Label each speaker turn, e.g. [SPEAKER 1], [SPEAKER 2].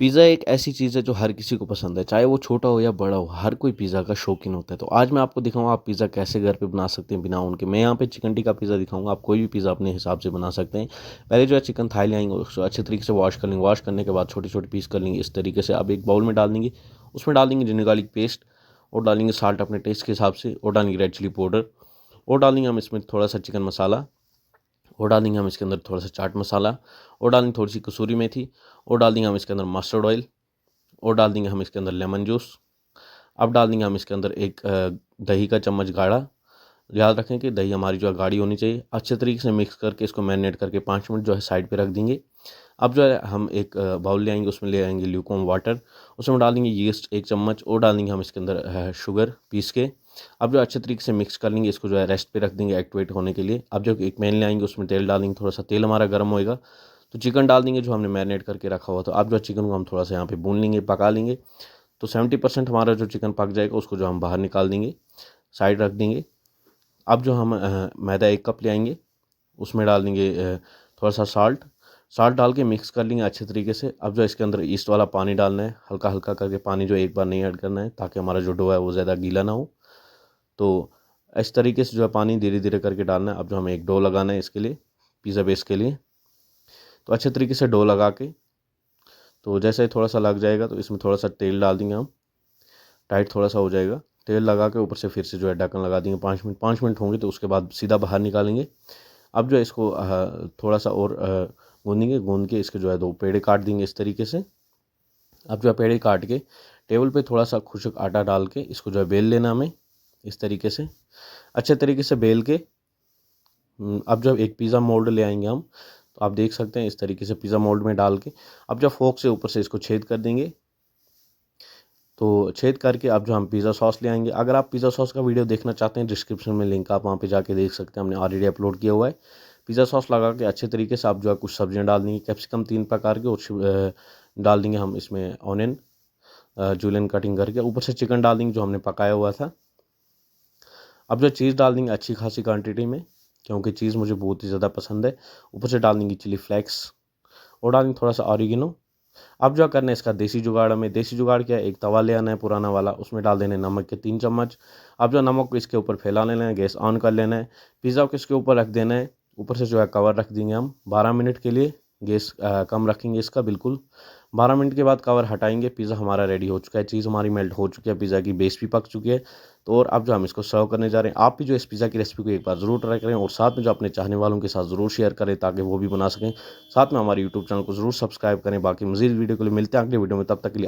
[SPEAKER 1] Pizza एक ऐसी चीज़ है जो हर किसी को पसंद है, चाहे वो छोटा हो या बड़ा हो, हर कोई पिज़्ज़ा का शौकीन होता है। तो आज मैं आपको दिखाऊँगा आप पिज़्ज़ा कैसे घर पे बना सकते हैं बिना ओवन के। मैं यहाँ पे चिकन टिक्का पिज़्ज़ा दिखाऊँगा, आप कोई भी पिज़्ज़ा अपने हिसाब से बना सकते हैं। पहले जो है चिकन थाई ले आएँगे, उसको अच्छे तरीके से वॉश कर लेंगे, वॉश करने के बाद छोटे-छोटे पीस कर लेंगे इस तरीके से। अब एक बाउल में डाल देंगे, उसमें डाल देंगे जिंजर गार्लिक पेस्ट और डालेंगे साल्ट अपने टेस्ट के हिसाब से और डालेंगे रेड चिली पाउडर और डालेंगे हम इसमें थोड़ा-सा चिकन मसाला और डालेंगे हम इसके अंदर थोड़ा-सा चाट मसाला और डालेंगे थोड़ी-सी कसूरी मेथी और डाल देंगे हम इसके अंदर मस्टर्ड ऑयल और डाल देंगे हम इसके अंदर लेमन जूस। अब डाल देंगे हम इसके अंदर एक दही का चम्मच गाढ़ा। याद रखें कि दही हमारी जो है गाढ़ी होनी चाहिए। अच्छे तरीके से मिक्स करके इसको मैरिनेट करके 5 मिनट जो है साइड पे रख देंगे। अब जो है हम एक बाउल ले आएंगे, उसमें ले आएंगे ल्यूकवार्म वाटर, उसमें डाल देंगे यीस्ट 1 चम्मच और डाल देंगे हम इसके अंदर शुगर पीस के। अब जो अच्छे तरीके से मिक्स कर लेंगे, इसको जो है रेस्ट पे रख देंगे एक्टिवेट होने के लिए। अब जो एक पैन ले आएंगे, उसमें तेल डालेंगे, थोड़ा सा तेल हमारा गर्म होएगा तो चिकन डाल देंगे जो हमने मैरिनेट करके रखा हुआ था। अब जो चिकन को हम थोड़ा सा यहाँ पे भून लेंगे, पका लेंगे। तो 70% हमारा जो चिकन पक जाएगा उसको जो हम बाहर निकाल देंगे, साइड रख देंगे। अब जो हम मैदा 1 कप ले आएंगे, उसमें डाल देंगे थोड़ा सा साल्ट डाल के मिक्स कर लेंगे अच्छे तरीके से। अब जो इसके अंदर ईस्ट वाला पानी डालना है, हल्का हल्का करके पानी जो एक बार नहीं ऐड करना है ताकि हमारा जो डो है वो ज़्यादा गीला ना हो। तो इस तरीके से जो है पानी धीरे धीरे करके डालना है। अब जो हमें एक डो लगाना है इसके लिए, पिज़्ज़ा बेस के लिए, तो अच्छे तरीके से डो लगा के, तो जैसे ही थोड़ा सा लग जाएगा तो इसमें थोड़ा सा तेल डाल देंगे हम, टाइट थोड़ा सा हो जाएगा। तेल लगा के ऊपर से फिर से जो है ढक्कन लगा देंगे 5 मिनट होंगे तो उसके बाद सीधा बाहर निकालेंगे। अब जो है इसको थोड़ा सा और गूंद के इसके जो है 2 पेड़े काट देंगे इस तरीके से। अब जो है पेड़े काट के टेबल पे थोड़ा सा खुशक आटा डाल के इसको जो है बेल लेना हमें इस तरीके से, अच्छे तरीके से बेल के। अब जब एक पिज़्ज़ा मोल्ड ले आएंगे हम, तो आप देख सकते हैं इस तरीके से पिज़्ज़ा मोल्ड में डाल के अब जब फोक से ऊपर से इसको छेद कर देंगे। तो छेद करके अब जो हम पिज़्ज़ा सॉस ले आएंगे, अगर आप पिज़्ज़ा सॉस का वीडियो देखना चाहते हैं डिस्क्रिप्शन में लिंक, आप वहाँ पे जाके देख सकते हैं, हमने ऑलरेडी अपलोड किया हुआ है। पिज़्ज़ा सॉस लगा के अच्छे तरीके से आप जो है कुछ सब्जियाँ डाल देंगे, कैप्सिकम 3 प्रकार के, और डाल देंगे हम इसमें ऑनियन जूलियन कटिंग करके। ऊपर से चिकन डाल देंगे जो हमने पकाया हुआ था। अब जो चीज़ डाल देंगे अच्छी खासी क्वान्टिटी में, क्योंकि चीज़ मुझे बहुत ही ज़्यादा पसंद है। ऊपर से डाल देंगे चिली फ्लेक्स और डालेंगे थोड़ा सा ऑरिगेनो। अब जो करना है इसका देसी जुगाड़, हमें देसी जुगाड़ क्या है, एक तवा ले आना है पुराना वाला, उसमें डाल देने नमक के 3 चम्मच। अब जो नमक को इसके ऊपर फैला लेना है, गैस ऑन कर लेना है, पिज़्ज़ा को इसके ऊपर रख देना है। ऊपर से जो है कवर रख देंगे हम 12 मिनट के लिए, गैस कम रखेंगे इसका बिल्कुल। 12 मिनट के बाद कवर हटाएंगे, पिज़्ज़ा हमारा रेडी हो चुका है, चीज़ हमारी मेल्ट हो चुकी है, पिज़्ज़ा की बेस भी पक चुकी है। तो और अब जो हम इसको सर्व करने जा रहे हैं, आप भी जो इस पिज़्ज़ा की रेसिपी को एक बार ज़रूर ट्राई करें और साथ में जो अपने चाहने वालों के साथ ज़रूर शेयर करें ताकि वो भी बना सकें। साथ में हमारे यूट्यूब चैनल को ज़रूर सब्सक्राइब करें। बाकी मज़ीद वीडियो के लिए मिलते हैं अगले वीडियो में, तब तक के लिए